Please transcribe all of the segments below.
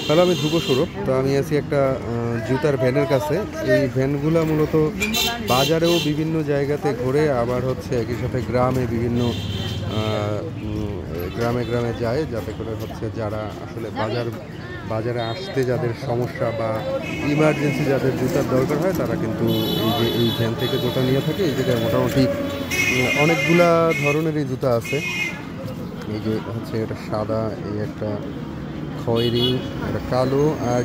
Hello, আমি ধ্রুব সৌরভ। তো আমি আছি একটা জুতার ভ্যানের কাছে। এই ভ্যানগুলো মূলত বাজারেও বিভিন্ন জায়গাতে ঘুরে, আবার হচ্ছে একই সাথে গ্রামে বিভিন্ন গ্রামে গ্রামে যায়, যাতে করে হচ্ছে যারা আসলে বাজারে আসতে যাদের সমস্যা বা ইমার্জেন্সি যাদের জুতার দরকার হয়, তারা কিন্তু এই ভ্যান থেকে জুতা নিয়ে থাকে। এই জায়গায় মোটামুটি অনেকগুলা ধরনের এই জুতা আছে। এই যে হচ্ছে এটা সাদা, এই একটা খয়েরি, এটা কালো, আর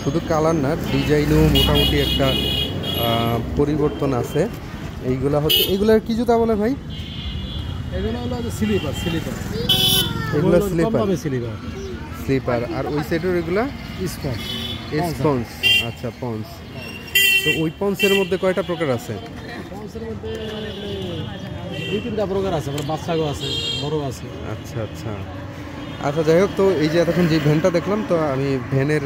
শুধু কালার না, ডিজাইনও মোটামুটি একটা পরিবর্তন আছে। এইগুলা হচ্ছে, এগুলার কি জুতা বলে ভাই? এগুলো হলো স্লিপার। এগুলো স্লিপার। আর ওই সাইডের এগুলা স্পঞ্জ। আচ্ছা, পন্স। তো ওই পন্সের মধ্যে কয়টা প্রকার আছে? পন্সের মধ্যে 2-3টা প্রকার আছে, বাচ্চাগো আছে, বড় আছে। আচ্ছা আচ্ছা আচ্ছা, যাই হোক। তো এই যে এতক্ষণ যে ভ্যানটা দেখলাম, তো আমি ভ্যানের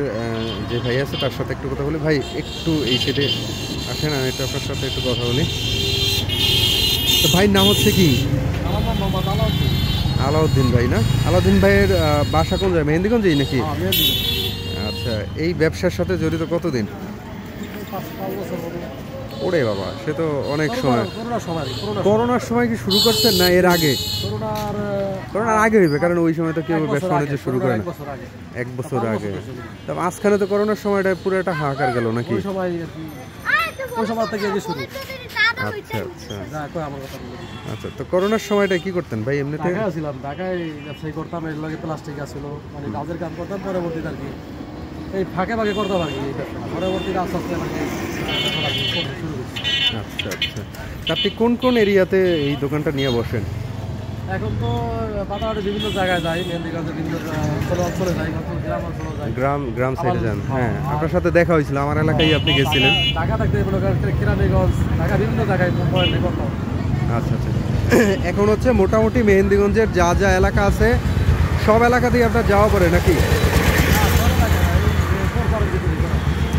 যে ভাই আছে তার সাথে একটু কথা বলি। ভাই, একটু এই সাইডে আসেন, আমি একটু আপনার সাথে একটু কথা বলি। তো ভাইয়ের নাম হচ্ছে কি? আমার নাম মোহাম্মদ আলাউদ্দিন। আলাউদ্দিন ভাই না? আলাউদ্দিন ভাইয়ের বাসা কোন জায়গায়? মেহেন্দিগঞ্জেই নাকি? আচ্ছা, এই ব্যবসার সাথে জড়িত কতদিন? 5 বছর। ওরে বাবা, সে তো অনেক সময়। করোনার সময় কি শুরু করছেন না এর আগে? করোনার আগে হইবে, কারণ ওই সময় তো কেউ ব্যবসা বাণিজ্য শুরু করে না। 1 বছর আগে। তবে মাঝখানে তো করোনার সময়টা পুরো একটা হাহাকার গেল নাকি? ওই সময় থেকে শুরু। আচ্ছা আচ্ছা আচ্ছা। তো করোনার সময়টা কি করতেন ভাই? এমনিতে ছিলাম ঢাকায়, ব্যবসায়ী করতাম, এর লগে প্লাস্টিক আসছিল, মানে কাজের কাম করতাম। পরবর্তীতে আর কি এই ফাঁকে করতাম আর কি এই ব্যবসা। পরবর্তীতে আস্তে আস্তে মানে শুরু করছি। আচ্ছা আচ্ছা। আপনি কোন কোন এরিয়াতে এই দোকানটা নিয়ে বসেন? এখন তো বাজারে বিভিন্ন জায়গায় যাই, মেহেন্দিগঞ্জে বিভিন্ন অঞ্চলে যাই, গ্রাম গ্রাম সাইডে যান। হ্যাঁ, আপনার সাথে দেখা হয়েছিল, আমার এলাকায় আপনি গেছিলেন। ঢাকা থাকতে কেরানীগঞ্জ, ঢাকা বিভিন্ন জায়গায় করতাম। আচ্ছা আচ্ছা। এখন হচ্ছে মোটামুটি মেহেন্দিগঞ্জের যা যা এলাকা আছে সব এলাকাতেই আপনার যাওয়া পড়ে নাকি?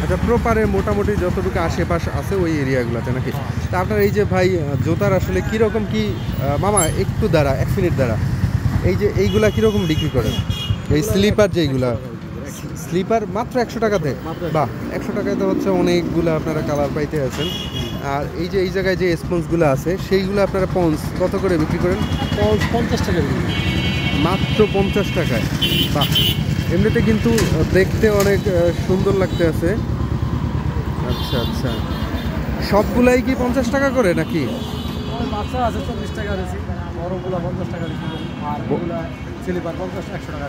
আচ্ছা, প্রপারে মোটামুটি যতটুকু আশেপাশ আছে ওই এরিয়াগুলোতে নাকি? তা আপনার এই যে ভাই জুতার আসলে কীরকম কি, মামা একটু দাঁড়া, 1 মিনিট দাঁড়া। এই যে এইগুলা কীরকম বিক্রি করেন? এই স্লিপার যেইগুলা, স্লিপার মাত্র 100 টাকাতে? বাহ, 100 টাকায় তো হচ্ছে অনেকগুলো আপনারা কালার পাইতে আছেন। আর এই যে এই জায়গায় যে স্পঞ্জগুলো আছে সেইগুলো আপনারা পন্স কত করে বিক্রি করেন? 50 টাকা। মাত্র 50 টাকায়? বাহ, এমনিতে কিন্তু দেখতে অনেক সুন্দর লাগতে আছে। আচ্ছা আচ্ছা, সবগুলাই কি 50 টাকা করে নাকি? বাচ্চা আছে 40 টাকা বেশি, বড়গুলো 50 টাকা বেশি, আর এগুলা স্লিপার 50-100 টাকা।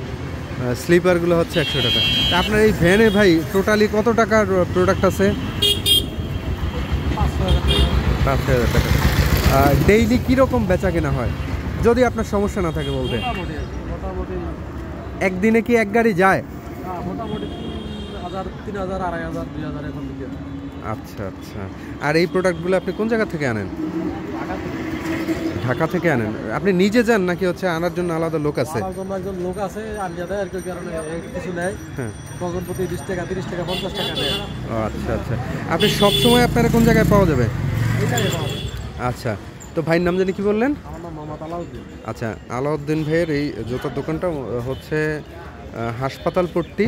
স্লিপারগুলো হচ্ছে 100 টাকা। তা আপনার এই ভ্যানে ভাই টোটালি কত টাকার প্রোডাক্ট আছে? 5,000 টাকা। ডেইলি কীরকম বেচা কেনা হয়, যদি আপনার সমস্যা না থাকে বলতে? মোটামুটি একদিনে কি এক গাড়ি যায়? মোটামুটি 3,000, 2,500, 2,000 এখন দিকে। আচ্ছা আচ্ছা। আর এই প্রোডাক্টগুলো আপনি কোন জায়গা থেকে আনেন? ঢাকা থেকে আনেন? আপনি নিজে যান নাকি হচ্ছে আনার জন্য আলাদা লোক আছে? একজন লোক আছে, আনিয়ে দেয় আর কি, কারণে কিছু নেয়। হ্যাঁ, ডজন প্রতি 20 টাকা, 30 টাকা, 50 টাকা নেয়। আচ্ছা আচ্ছা। আপনি সবসময় আপনারা কোন জায়গায় পাওয়া যাবে? আচ্ছা। তো ভাইয়ের নাম জানি কি বললেন? আমার নাম মোহাম্মদ আলাউদ্দিন। আচ্ছা, আলাউদ্দিন ভাইয়ের এই জুতার দোকানটা হচ্ছে হাসপাতাল পট্টি,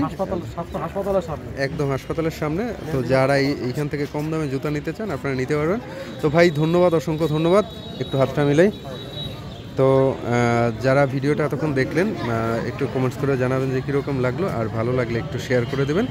হাসপাতালের সামনে, একদম হাসপাতালের সামনে। তো যারা এইখান থেকে কম দামে জুতা নিতে চান আপনারা নিতে পারবেন। তো ভাই ধন্যবাদ, অসংখ্য ধন্যবাদ। একটু হাতটা মিলাই। তো যারা ভিডিওটা এতক্ষণ দেখলেন, একটু কমেন্টস করে জানাবেন যে কীরকম লাগলো, আর ভালো লাগলে একটু শেয়ার করে দেবেন।